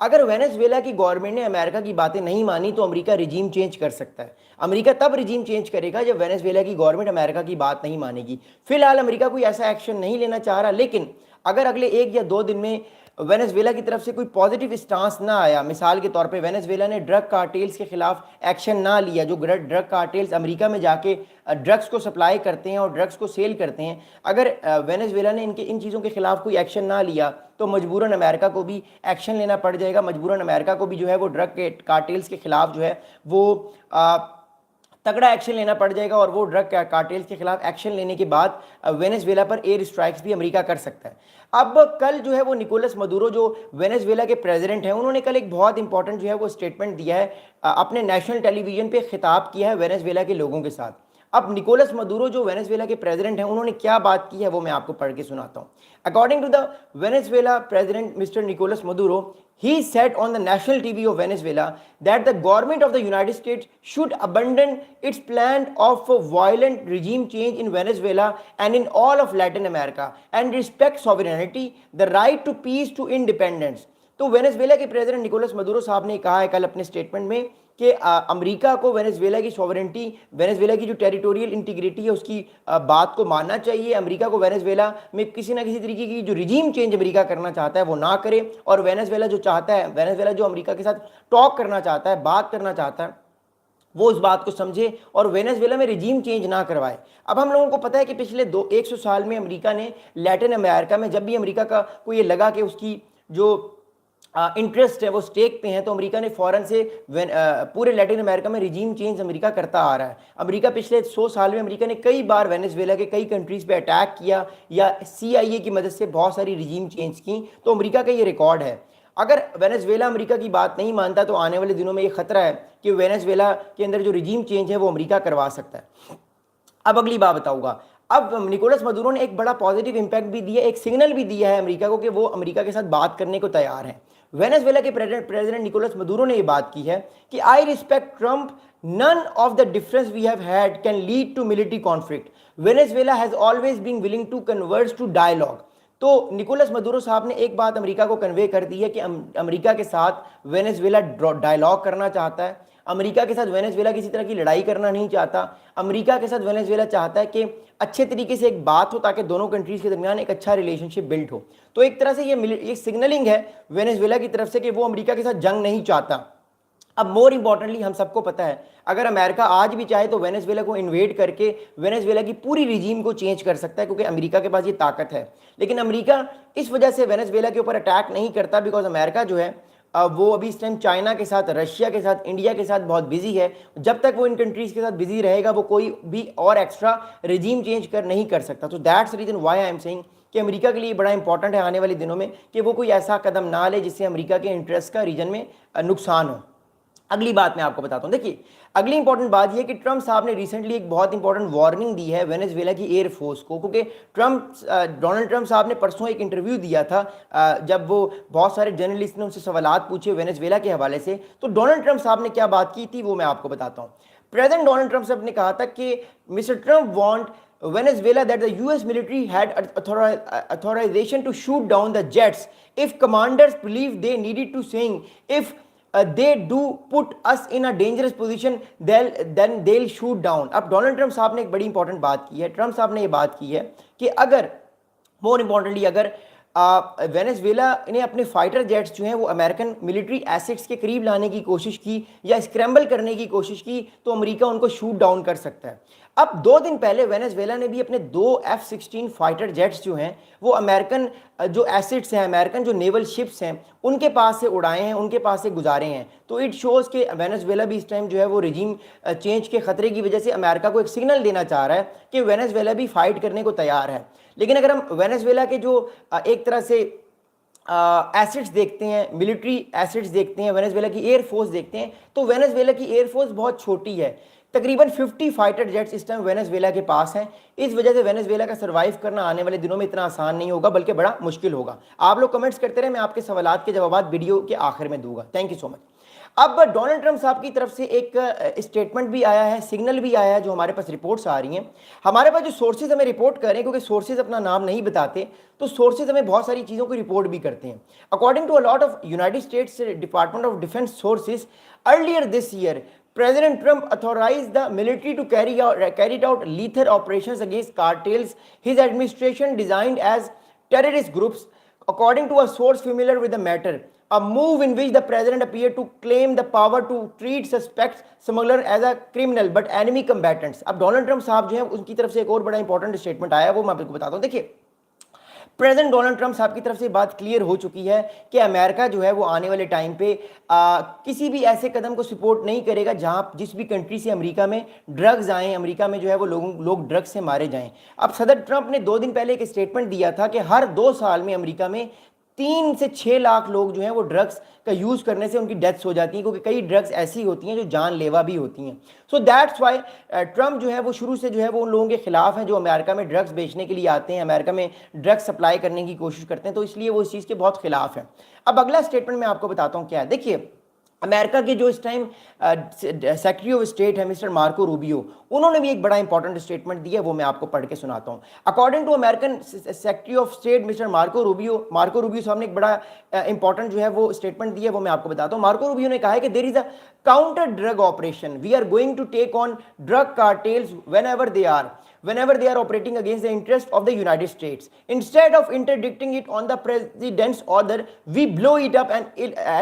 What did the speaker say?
اگر وینیزویلا کی گورنمنٹ نے امریکہ کی باتیں نہیں مانی تو امریکہ رجیم چینج کر سکتا ہے. امریکہ تب رجیم چینج کرے گا جب وینیزویلا کی گورنمنٹ امریکہ کی بات نہیں مانے گی. فی الحال امریکہ کوئی ایسا ایکشن نہیں لینا چاہ رہا, لیکن اگر اگلے 1 یا 2 دن میں وینیزویلا کی طرف سے کوئی پازیٹیو اسٹانس نہ آیا, مثال کے طور پہ وینیزویلا نے ڈرگ کارٹیلز کے خلاف ایکشن نہ لیا, جو ڈرگ کارٹیلز امریکہ میں جا کے ڈرگس کو سپلائی کرتے ہیں اور ڈرگس کو سیل کرتے ہیں, اگر وینیزویلا نے ان چیزوں کے خلاف کوئی ایکشن نہ لیا تو مجبوراً امریکہ کو بھی ایکشن لینا پڑ جائے گا. مجبوراً امریکہ کو بھی جو ہے وہ ڈرگ کے کارٹیلز کے خلاف جو ہے وہ تگڑا ایکشن لینا پڑ جائے گا, اور وہ ڈرگ کارٹیلز کے خلاف ایکشن لینے کے بعد وینیزویلا پر ایئر اسٹرائکس بھی امریکہ کر سکتا ہے. اب کل جو ہے وہ نکولس مدورو جو وینیزویلا کے پریزیڈنٹ ہیں, انہوں نے کل ایک بہت امپورٹنٹ جو ہے وہ اسٹیٹمنٹ دیا ہے, اپنے نیشنل ٹیلی ویژن پہ خطاب کیا ہے وینیزویلا کے لوگوں کے ساتھ. اب نکولس مدورو جو وینیزویلا کے پریزیڈنٹ ہیں, انہوں نے کیا بات کی ہے وہ میں آپ کو پڑھ کے سناتا ہوں. According to the Venezuela president mister Nicolas Maduro, he said on the national TV of Venezuela that the government of the United States should abandon its plan of violent regime change in Venezuela and in all of Latin America and respect sovereignty, the right to peace, to independence. تو Venezuela کے president Nicolas Maduro صاحب نے کہا ہے کل اپنے statement میں کہ امریکہ کو وینیزویلا کی سوورنٹی, وینیزویلا کی جو ٹیریٹوریل انٹیگریٹی ہے اس کی بات کو ماننا چاہیے. امریکہ کو وینیزویلا میں کسی نہ کسی طریقے کی جو رجیم چینج امریکہ کرنا چاہتا ہے وہ نہ کرے, اور وینیزویلا جو چاہتا ہے, وینیزویلا جو امریکہ کے ساتھ ٹاک کرنا چاہتا ہے, بات کرنا چاہتا ہے, وہ اس بات کو سمجھے اور وینیزویلا میں رجیم چینج نہ کروائے. اب ہم لوگوں کو پتہ ہے کہ پچھلے 100 سال میں امریکہ نے لیٹن امریکہ میں جب بھی امریکہ کو یہ لگا کہ اس کی جو انٹرسٹ ہے وہ سٹیک پہ ہیں, تو امریکہ نے فوراً سے پورے لیٹن امریکہ میں رجیم چینج امریکہ کرتا آ رہا ہے. امریکہ پچھلے 100 سال میں امریکہ نے کئی بار وینیزویلا کے کئی کنٹریز پہ اٹیک کیا یا CIA کی مدد سے بہت ساری رجیم چینج کی, تو امریکہ کا یہ ریکارڈ ہے. اگر وینیزویلا امریکہ کی بات نہیں مانتا تو آنے والے دنوں میں یہ خطرہ ہے کہ وینیزویلا کے اندر جو رجیم چینج ہے وہ امریکہ کروا سکتا ہے. اب اگلی بات بتاؤں گا. اب نکولس مدورو نے ایک بڑا پازیٹیو امپیکٹ بھی دیا, ایک سگنل بھی دیا ہے امریکہ کو کہ وہ امریکہ کے ساتھ بات کرنے کو تیار ہیں. وینیزویلا کے پریزیڈنٹ نکولس مدورو نے یہ بات کی ہے کہ I respect Trump, none of the difference we have had can lead to military conflict. Venezuela has always been willing to converge to dialogue. تو نکولس مدورو صاحب نے ایک بات امریکہ کو کنوے کر دی ہے کہ امریکہ کے ساتھ وینیزویلا ڈائلاگ کرنا چاہتا ہے. امریکہ کے ساتھ وینیزویلا کسی طرح کی لڑائی کرنا نہیں چاہتا. امریکہ کے ساتھ وینیزویلا چاہتا ہے کہ اچھے طریقے سے ایک بات ہو تاکہ دونوں کنٹریز کے درمیان ایک اچھا ریلیشن شپ بلڈ ہو. تو ایک طرح سے یہ سگنلنگ ہے وینیزویلا کی طرف سے کہ وہ امریکہ کے ساتھ جنگ نہیں چاہتا. اب مور امپورٹنٹلی ہم سب کو پتہ ہے اگر امریکہ آج بھی چاہے تو وینیزویلا کو انویڈ کر کے وینیزویلا کی پوری رجیم کو چینج کر سکتا ہے, کیونکہ امریکہ کے پاس یہ طاقت ہے. لیکن امریکہ اس وجہ سے وینیزویلا کے اوپر اٹیک نہیں کرتا بیکاز امریکہ جو ہے وہ ابھی اس ٹائم چائنا کے ساتھ, رشیا کے ساتھ, انڈیا کے ساتھ بہت بزی ہے. جب تک وہ ان کنٹریز کے ساتھ بزی رہے گا وہ کوئی بھی اور ایکسٹرا رجیم چینج نہیں کر سکتا. تو that's reason why I am seeing کہ امریکہ کے لیے بڑا امپورٹنٹ ہے آنے والے دنوں میں کہ وہ کوئی ایسا قدم نہ لے جس سے امریکہ کے انٹرسٹ کا ریجن میں نقصان ہو. اگلی بات میں آپ کو بتاتا ہوں. دیکھیے اگلی امپورٹنٹ بات یہ کہ ٹرمپ صاحب نے ریسنٹلی ایک بہت امپورٹنٹ وارننگ دی ہے وینیزویلا کی ایئر فورس کو, کیونکہ ڈونلڈ ٹرمپ صاحب نے پرسوں ایک انٹرویو دیا تھا جب وہ بہت سارے جرنلسٹ نے ان سے سوالات پوچھے وینیزویلا کے حوالے سے. تو ڈونلڈ ٹرمپ صاحب نے کیا بات کی تھی وہ میں آپ کو بتاتا ہوں. پریزیڈنٹ ڈونلڈ ٹرمپ صاحب نے کہا تھا کہ mister Trump want Venezuela that the US military had authorization to shoot down the jets if commanders believe they needed to, saying if they do put us in a dangerous position then they'll shoot down. اب Donald Trump صاحب نے ایک بڑی important بات کی ہے. Trump صاحب نے یہ بات کی ہے کہ اگر مور امپورٹنٹلی اگر وینیزویلا نے اپنے فائٹر جیٹس جو ہیں وہ امریکن ملٹری ایسٹس کے قریب لانے کی کوشش کی یا اسکریمبل کرنے کی کوشش کی تو امریکہ ان کو شوٹ ڈاؤن کر سکتا ہے. اب 2 دن پہلے وینیزویلا نے بھی اپنے 2 F-16 فائٹر جیٹس جو ہیں وہ امریکن جو ایسٹس ہیں, امریکن جو نیول شپس ہیں ان کے پاس سے اڑائے ہیں, ان کے پاس سے گزارے ہیں. تو اٹ شوز کہ وینیزویلا بھی اس ٹائم جو ہے وہ رجیم چینج کے خطرے کی وجہ سے امریکہ کو ایک سگنل دینا چاہ رہا ہے کہ وینیزویلا بھی فائٹ کرنے کو تیار ہے. لیکن اگر ہم وینیزویلا کے جو ایک طرح سے ایسٹس دیکھتے ہیں, ملٹری ایسٹس دیکھتے ہیں, وینیزویلا کی ایئر فورس دیکھتے ہیں تو وینیزویلا کی ایئر فورس بہت چھوٹی ہے. تقریباً 50 فائٹر جیٹس اس ٹائم وینیزویلا کے پاس ہیں. اس وجہ سے وینیزویلا کا سروائیو کرنا آنے والے دنوں میں اتنا آسان نہیں ہوگا بلکہ بڑا مشکل ہوگا. آپ لوگ کمنٹس کرتے رہے, میں آپ کے سوالات کے جوابات ویڈیو کے آخر میں دوں گا. تھینک یو سو مچ. اب ڈونلڈ ٹرمپ صاحب کی طرف سے ایک اسٹیٹمنٹ بھی آیا ہے, سگنل بھی آیا ہے, جو ہمارے پاس رپورٹس آ رہی ہیں. ہمارے پاس جو سورسز ہمیں رپورٹ کر رہے ہیں, کیونکہ سورسز اپنا نام نہیں بتاتے, تو سورسز ہمیں بہت ساری چیزوں کو رپورٹ بھی کرتے ہیں. According to lot of United States department of defence sources, earlier this year President Trump authorized the military to carry out lethal operations against cartels his administration designed as terrorist groups, according to a source familiar with the matter. A move in which the president appeared to claim the power to treat suspects smuggler as a criminal but enemy combatants. اب Donald Trump صاحب جو ہیں ان کی طرف سے ایک اور بڑا انپورٹنٹ اسٹیٹمنٹ آیا ہے, وہ میں آپ کو بتاتا ہوں. دیکھیے پریزیڈنٹ ڈونلڈ ٹرمپ صاحب کی طرف سے بات کلیئر ہو چکی ہے کہ امریکہ جو ہے وہ آنے والے ٹائم پہ کسی بھی ایسے قدم کو سپورٹ نہیں کرے گا جہاں جس بھی کنٹری سے امریکہ میں ڈرگز آئیں, امریکہ میں جو ہے وہ لوگ ڈرگز سے مارے جائیں. اب صدر ٹرمپ نے 2 دن پہلے ایک اسٹیٹمنٹ دیا تھا کہ ہر 2 سال میں امریکہ میں 3 سے 6 لاکھ لوگ جو ہیں وہ ڈرگز کا یوز کرنے سے ان کی ڈیتھس ہو جاتی ہیں, کیونکہ کئی ڈرگز ایسی ہوتی ہیں جو جان لیوا بھی ہوتی ہیں. سو دیٹس وائی ٹرمپ جو ہے وہ شروع سے جو ہے وہ ان لوگوں کے خلاف ہیں جو امریکہ میں ڈرگز بیچنے کے لیے آتے ہیں, امریکہ میں ڈرگز سپلائی کرنے کی کوشش کرتے ہیں, تو اس لیے وہ اس چیز کے بہت خلاف ہیں. اب اگلا اسٹیٹمنٹ میں آپ کو بتاتا ہوں کیا ہے. دیکھیے امریکہ کے جو اس ٹائم سیکرٹری آف اسٹیٹ ہے مسٹر مارکو روبیو, انہوں نے بھی ایک بڑا انپورٹنٹ اسٹیٹمنٹ دیا ہے, وہ میں آپ کو پڑھ کے سناتا ہوں. According to American secretary of state mister Marco Rubio صاحب نے ایک بڑا امپورٹنٹ جو ہے وہ اسٹیٹمنٹ دیا ہے, وہ میں آپ کو بتاتا ہوں. مارکو روبیو نے کہا ہے کہ دیر از اے counter drug operation. We are going to take on drug cartels whenever they are operating against the interest of the United States. Instead of interdicting it on the president's order, we blow it up and